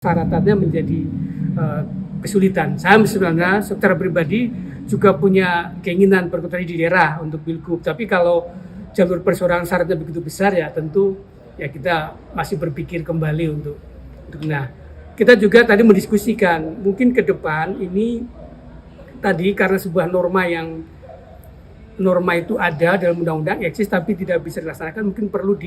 Syaratannya menjadi kesulitan. Saya sebenarnya secara pribadi juga punya keinginan berkompetisi di daerah untuk Pilgub. Tapi kalau jalur perseorangan syaratnya begitu besar ya tentu ya kita masih berpikir kembali untuk nah kita juga tadi mendiskusikan mungkin ke depan ini tadi karena sebuah norma itu ada dalam undang-undang eksis tapi tidak bisa dilaksanakan mungkin perlu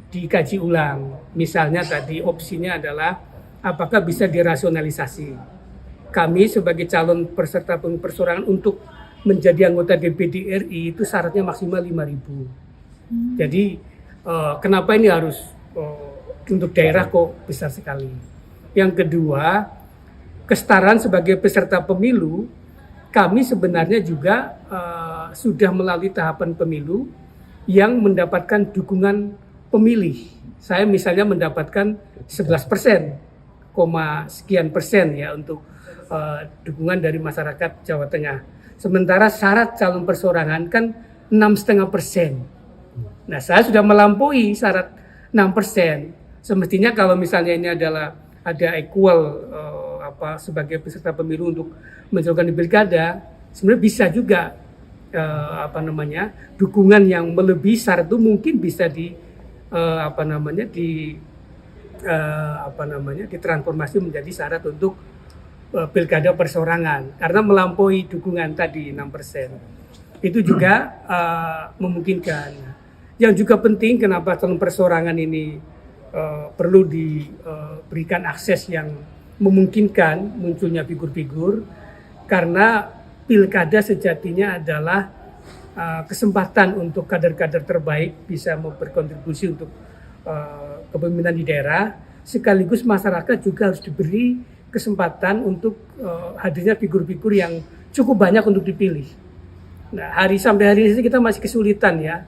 dikaji ulang. Misalnya tadi opsinya adalah apakah bisa dirasionalisasi. Kami sebagai calon peserta pemilu perseorangan untuk menjadi anggota DPD RI itu syaratnya maksimal 5.000. Jadi kenapa ini harus untuk daerah kok besar sekali. Yang kedua, kesetaraan sebagai peserta pemilu, kami sebenarnya juga sudah melalui tahapan pemilu yang mendapatkan dukungan pemilih. Saya misalnya mendapatkan 11%. Sekian persen ya untuk dukungan dari masyarakat Jawa Tengah. Sementara syarat calon perseorangan kan 6,5%. Nah, saya sudah melampaui syarat 6%. Semestinya kalau misalnya ini adalah ada equal sebagai peserta pemilu untuk mencalonkan di pilkada, sebenarnya bisa juga dukungan yang melebihi syarat itu mungkin bisa ditransformasi menjadi syarat untuk pilkada perseorangan karena melampaui dukungan tadi 6%. Itu juga memungkinkan. Yang juga penting kenapa calon perseorangan ini perlu diberikan akses yang memungkinkan munculnya figur-figur karena pilkada sejatinya adalah kesempatan untuk kader-kader terbaik bisa berkontribusi untuk kepemimpinan di daerah, sekaligus masyarakat juga harus diberi kesempatan untuk hadirnya figur-figur yang cukup banyak untuk dipilih. Nah, sampai hari ini kita masih kesulitan ya,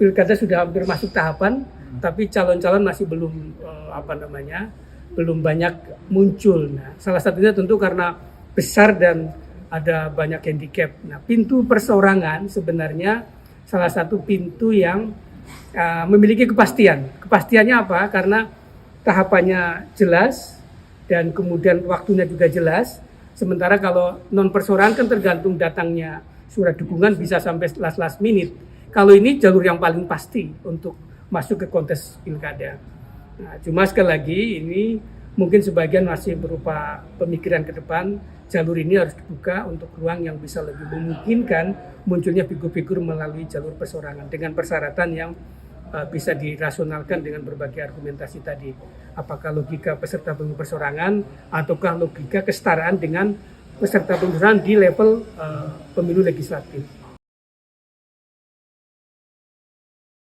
pilkada sudah hampir masuk tahapan, tapi calon-calon masih belum belum banyak muncul. Nah, salah satunya tentu karena besar dan ada banyak handicap. Nah, pintu perseorangan sebenarnya salah satu pintu yang memiliki kepastian. Kepastiannya apa? Karena tahapannya jelas dan kemudian waktunya juga jelas. Sementara kalau non perseorangan kan tergantung datangnya surat dukungan bisa sampai last minute. Kalau ini jalur yang paling pasti untuk masuk ke kontes pilkada. Nah, cuma sekali lagi ini mungkin sebagian masih berupa pemikiran ke depan. Jalur ini harus dibuka untuk ruang yang bisa lebih memungkinkan munculnya figur-figur melalui jalur perseorangan dengan persyaratan yang bisa dirasionalkan dengan berbagai argumentasi tadi. Apakah logika peserta pemilu perseorangan ataukah logika kesetaraan dengan peserta pemilu di level pemilu legislatif.